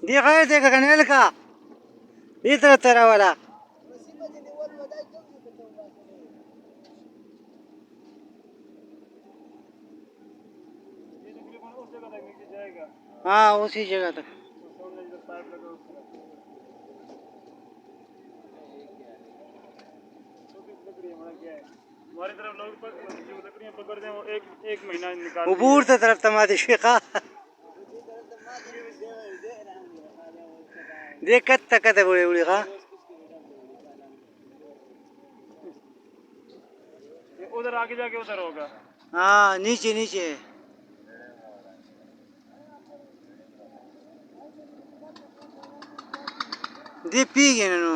देखा है देखा कनेल का इतना तेरा वाला हाँ उसी जगह तक हमारी तरफ लोग जो लकड़ियां पकड़ते हैं वो एक महीना निकाल ऊपर तरफ तमादी शेखा देख कत तक बड़े बड़े का उधर आगे जाके उधर होगा। हाँ नीचे नीचे दे पी गए ना